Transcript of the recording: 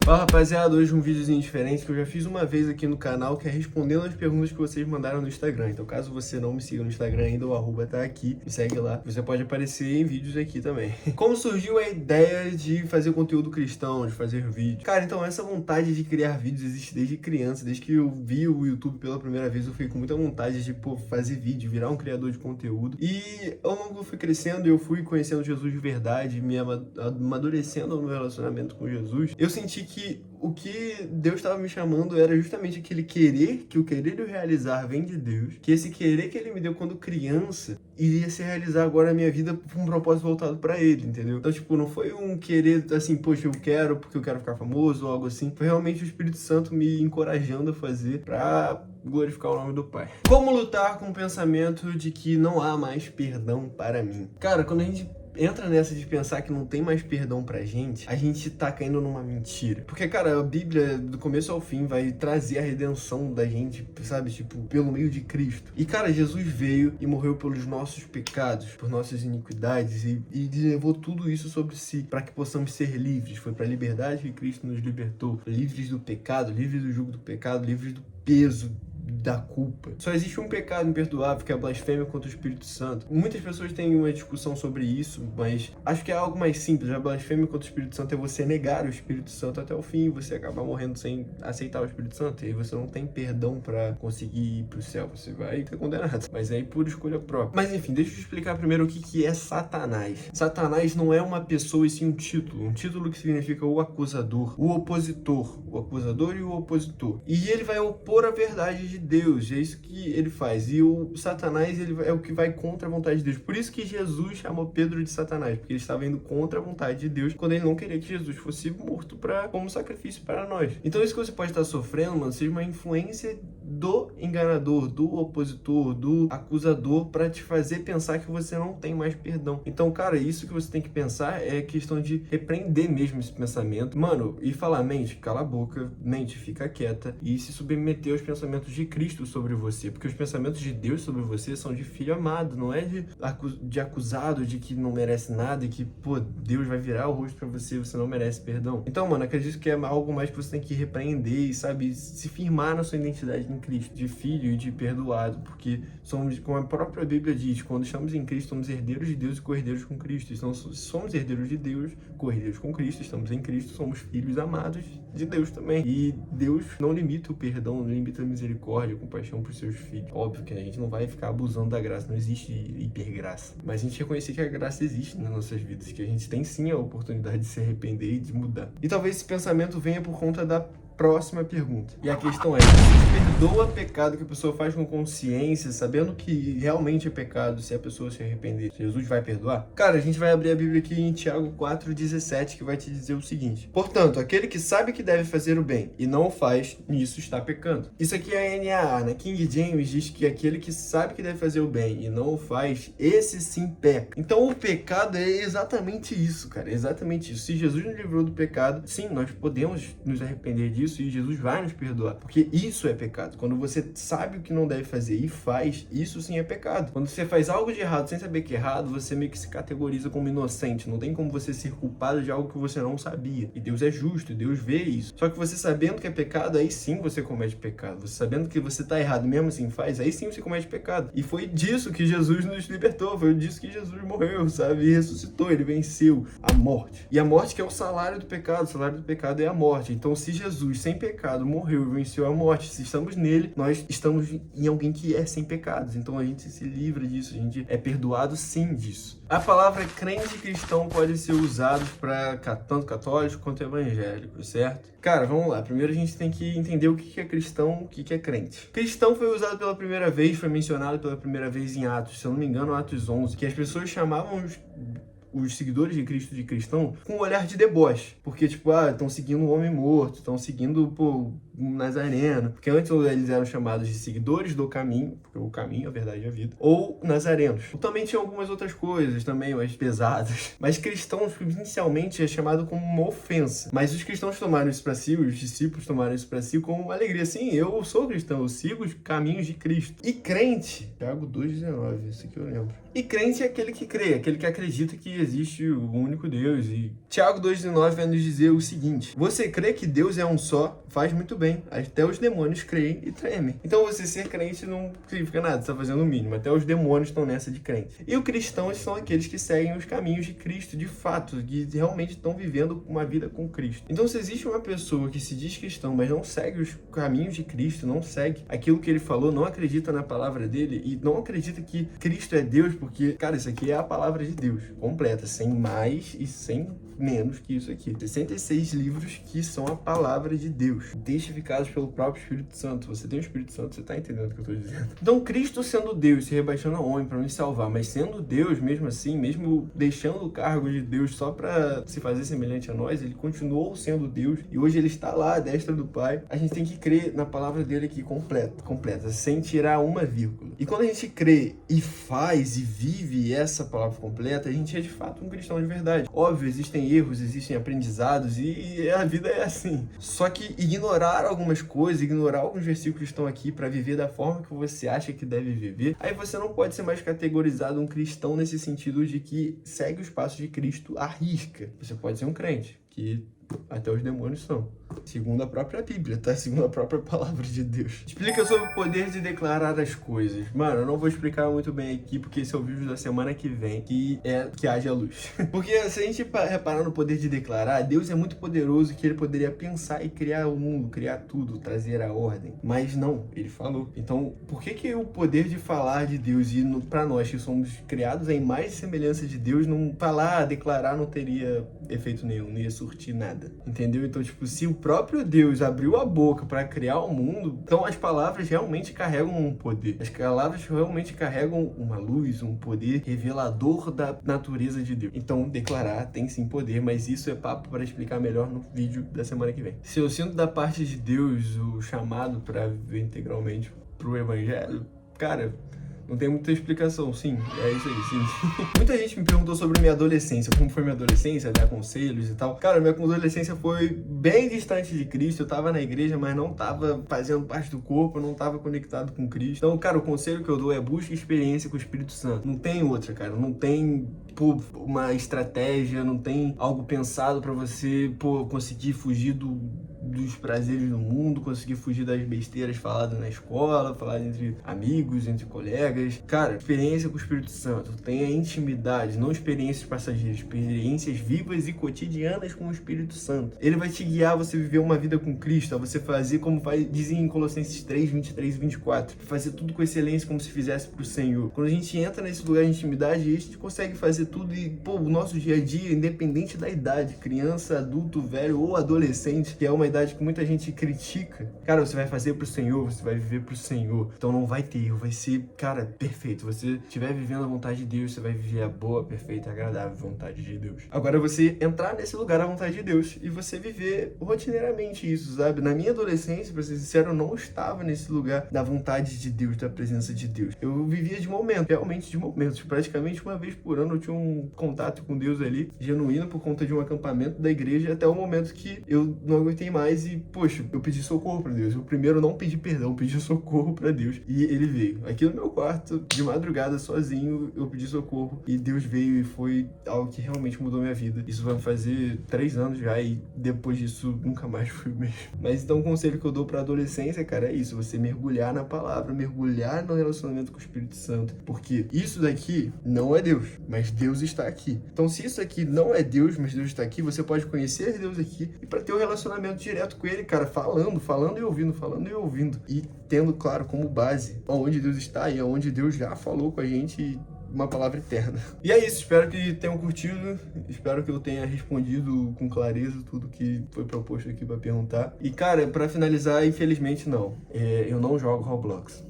Fala rapaziada, hoje um videozinho diferente que eu já fiz uma vez aqui no canal, que é respondendo as perguntas que vocês mandaram no Instagram. Então caso você não me siga no Instagram ainda, o arroba tá aqui, me segue lá, você pode aparecer em vídeos aqui também. Como surgiu a ideia de fazer conteúdo cristão, de fazer vídeo? Cara, então essa vontade de criar vídeos existe desde criança, desde que eu vi o YouTube pela primeira vez, eu fiquei com muita vontade de fazer vídeo, virar um criador de conteúdo. E ao longo eu fui crescendo, eu fui conhecendo Jesus de verdade, me amadurecendo no meu relacionamento com Jesus. Eu senti que o que Deus estava me chamando era justamente aquele querer, que o querer e o realizar vem de Deus, que esse querer que Ele me deu quando criança iria se realizar agora na minha vida com um propósito voltado para Ele, entendeu? Então, tipo, não foi um querer assim, poxa, eu quero porque eu quero ficar famoso ou algo assim. Foi realmente o Espírito Santo me encorajando a fazer para glorificar o nome do Pai. Como lutar com o pensamento de que não há mais perdão para mim? Cara, quando a gente entra nessa de pensar que não tem mais perdão pra gente, a gente tá caindo numa mentira. Porque, cara, a Bíblia, do começo ao fim, vai trazer a redenção da gente, sabe? Tipo, pelo meio de Cristo. E, cara, Jesus veio e morreu pelos nossos pecados, por nossas iniquidades, e levou tudo isso sobre si, para que possamos ser livres. Foi pra liberdade que Cristo nos libertou. Livres do pecado, livres do jugo do pecado, livres do peso da culpa. Só existe um pecado imperdoável, que é a blasfêmia contra o Espírito Santo. Muitas pessoas têm uma discussão sobre isso, mas acho que é algo mais simples. A blasfêmia contra o Espírito Santo é você negar o Espírito Santo até o fim, e você acabar morrendo sem aceitar o Espírito Santo, e aí você não tem perdão pra conseguir ir pro céu, você vai ser condenado, mas aí por escolha própria. Mas enfim, deixa eu explicar primeiro o que é Satanás. Satanás não é uma pessoa e sim um título que significa o acusador, o opositor, o acusador e o opositor. E ele vai opor a verdade de Deus, é isso que ele faz. E o Satanás, ele é o que vai contra a vontade de Deus. Por isso que Jesus chamou Pedro de Satanás, porque ele estava indo contra a vontade de Deus, quando ele não queria que Jesus fosse morto como sacrifício para nós. Então isso que você pode estar sofrendo, mano, seja uma influência do enganador, do opositor, do acusador, para te fazer pensar que você não tem mais perdão. Então, cara, isso que você tem que pensar é questão de repreender mesmo esse pensamento, mano, e falar: mente, cala a boca, mente, fica quieta, e se submeter aos pensamentos de Cristo sobre você, porque os pensamentos de Deus sobre você são de filho amado, não é de acusado, de que não merece nada e que, pô, Deus vai virar o rosto pra você e você não merece perdão. Então, mano, acredito que é algo mais que você tem que repreender e, sabe, se firmar na sua identidade em Cristo, de filho e de perdoado, porque somos, como a própria Bíblia diz, quando estamos em Cristo, somos herdeiros de Deus e co-herdeiros com Cristo. Então, somos herdeiros de Deus, co-herdeiros com Cristo, estamos em Cristo, somos filhos amados de Deus também. E Deus não limita o perdão, não limita a misericórdia, a compaixão para os seus filhos. Óbvio que a gente não vai ficar abusando da graça, não existe hipergraça. Mas a gente reconhecer que a graça existe nas nossas vidas, que a gente tem sim a oportunidade de se arrepender e de mudar. E talvez esse pensamento venha por conta da próxima pergunta. E a questão é: você perdoa pecado que a pessoa faz com consciência, sabendo que realmente é pecado, se a pessoa se arrepender? Jesus vai perdoar? Cara, a gente vai abrir a Bíblia aqui em Tiago 4,17, que vai te dizer o seguinte: portanto, aquele que sabe que deve fazer o bem e não o faz, nisso está pecando. Isso aqui é a NAA, na King James diz que aquele que sabe que deve fazer o bem e não o faz, esse sim peca. Então o pecado é exatamente isso, cara, é exatamente isso. Se Jesus nos livrou do pecado, sim, nós podemos nos arrepender disso, e Jesus vai nos perdoar, porque isso é pecado. Quando você sabe o que não deve fazer e faz, isso sim é pecado. Quando você faz algo de errado sem saber que é errado, você meio que se categoriza como inocente. Não tem como você ser culpado de algo que você não sabia. E Deus é justo, Deus vê isso. Só que você sabendo que é pecado, aí sim você comete pecado. Você sabendo que você tá errado mesmo assim faz, aí sim você comete pecado. E foi disso que Jesus nos libertou, foi disso que Jesus morreu, sabe? E ressuscitou, ele venceu a morte. E a morte que é o salário do pecado é a morte. Então se Jesus sem pecado morreu e venceu a morte, se estamos nele, nós estamos em alguém que é sem pecados. Então a gente se livra disso, a gente é perdoado sim disso. A palavra crente e cristão pode ser usada para tanto católico quanto evangélico, certo? Cara, vamos lá. Primeiro a gente tem que entender o que é cristão, o que é crente. Cristão foi usado pela primeira vez, foi mencionado pela primeira vez em Atos, se eu não me engano, Atos 11, que as pessoas chamavam os seguidores de Cristo de cristão com um olhar de deboche, porque tipo, estão seguindo um homem morto, estão seguindo, pô, um nazareno, porque antes eles eram chamados de seguidores do caminho, porque o caminho, a verdade e a vida, ou nazarenos. Também tinha algumas outras coisas também mais pesadas, mas cristãos inicialmente é chamado como uma ofensa, mas os cristãos tomaram isso para si, os discípulos tomaram isso para si com uma alegria. Sim, eu sou cristão, eu sigo os caminhos de Cristo. E crente, Tiago 2,19, isso que eu lembro. E crente é aquele que crê, aquele que acredita que existe o único Deus. E Tiago 2,9 vai nos dizer o seguinte: você crê que Deus é um só, faz muito bem. Até os demônios creem e tremem. Então você ser crente não significa nada, você está fazendo o mínimo. Até os demônios estão nessa de crente. E os cristãos são aqueles que seguem os caminhos de Cristo, de fato, que realmente estão vivendo uma vida com Cristo. Então se existe uma pessoa que se diz cristão, mas não segue os caminhos de Cristo, não segue aquilo que ele falou, não acredita na palavra dele e não acredita que Cristo é Deus, porque, cara, isso aqui é a palavra de Deus, completa, sem mais e sem menos que isso aqui. 66 livros que são a palavra de Deus, testificados pelo próprio Espírito Santo. Você tem o Espírito Santo, você tá entendendo o que eu tô dizendo. Então, Cristo sendo Deus, se rebaixando ao homem para nos salvar, mas sendo Deus mesmo assim, mesmo deixando o cargo de Deus só para se fazer semelhante a nós, ele continuou sendo Deus e hoje ele está lá à destra do Pai. A gente tem que crer na palavra dele aqui completa, sem tirar uma vírgula. E quando a gente crê e faz e vive essa palavra completa, a gente é de fato um cristão de verdade. Óbvio, existem erros, existem aprendizados e a vida é assim. Só que ignorar algumas coisas, ignorar alguns versículos que estão aqui para viver da forma que você acha que deve viver, aí você não pode ser mais categorizado um cristão nesse sentido de que segue os passos de Cristo à risca. Você pode ser um crente, que até os demônios são. Segundo a própria Bíblia, tá? Segundo a própria palavra de Deus. Explica sobre o poder de declarar as coisas. Mano, eu não vou explicar muito bem aqui, porque esse é o vídeo da semana que vem, que haja luz. Porque se a gente reparar no poder de declarar, Deus é muito poderoso, que ele poderia pensar e criar o mundo, criar tudo, trazer a ordem. Mas não, ele falou. Então, por que o poder de falar de Deus e pra nós que somos criados à imagem e semelhança de Deus, não falar, declarar não teria efeito nenhum, não ia surtir nada. Entendeu? Então, tipo, se o próprio Deus abriu a boca para criar o mundo, então as palavras realmente carregam um poder. As palavras realmente carregam uma luz, um poder revelador da natureza de Deus. Então, declarar tem sim poder, mas isso é papo para explicar melhor no vídeo da semana que vem. Se eu sinto da parte de Deus o chamado para viver integralmente pro evangelho, cara, não tem muita explicação, sim, é isso aí, sim. Muita gente me perguntou sobre minha adolescência, como foi minha adolescência, dar conselhos e tal. Cara, minha adolescência foi bem distante de Cristo, eu tava na igreja, mas não tava fazendo parte do corpo, não tava conectado com Cristo. Então, cara, o conselho que eu dou é busque experiência com o Espírito Santo. Não tem outra, cara, não tem uma estratégia, não tem algo pensado pra você, conseguir fugir dos prazeres do mundo, conseguir fugir das besteiras faladas na escola, faladas entre amigos, entre colegas. Cara, experiência com o Espírito Santo. Tenha intimidade, não experiências passageiras, experiências vivas e cotidianas com o Espírito Santo. Ele vai te guiar a você viver uma vida com Cristo, a você fazer como dizem em Colossenses 3, 23 e 24. Fazer tudo com excelência como se fizesse pro Senhor. Quando a gente entra nesse lugar de intimidade, a gente consegue fazer tudo e, o nosso dia a dia, independente da idade, criança, adulto, velho ou adolescente, que é uma idade que muita gente critica, cara, você vai fazer pro Senhor, você vai viver pro Senhor, então não vai ter erro, vai ser, cara, perfeito. Você estiver vivendo a vontade de Deus, você vai viver a boa, perfeita, agradável vontade de Deus. Agora você entrar nesse lugar, a vontade de Deus, e você viver rotineiramente isso, sabe? Na minha adolescência, pra ser sincero, eu não estava nesse lugar da vontade de Deus, da presença de Deus. Eu vivia de momento, realmente de momentos. Praticamente uma vez por ano eu tinha um contato com Deus ali, genuíno, por conta de um acampamento da igreja, até o momento que eu não aguentei mais e, poxa, eu pedi socorro pra Deus. Eu primeiro não pedi perdão, eu pedi socorro pra Deus. E ele veio. Aqui no meu quarto, de madrugada, sozinho, eu pedi socorro. E Deus veio e foi algo que realmente mudou minha vida. Isso vai fazer 3 anos já e depois disso nunca mais fui o mesmo. Mas então o conselho que eu dou pra adolescência, cara, é isso. Você mergulhar na palavra, mergulhar no relacionamento com o Espírito Santo. Porque isso daqui não é Deus, mas Deus está aqui. Então se isso aqui não é Deus, mas Deus está aqui, você pode conhecer Deus aqui e para ter um relacionamento direto com ele, cara, falando e ouvindo, falando e ouvindo. E tendo, claro, como base onde Deus está e onde Deus já falou com a gente uma palavra eterna. E é isso, espero que tenham curtido, espero que eu tenha respondido com clareza tudo que foi proposto aqui para perguntar. E, cara, para finalizar, infelizmente não, eu não jogo Roblox.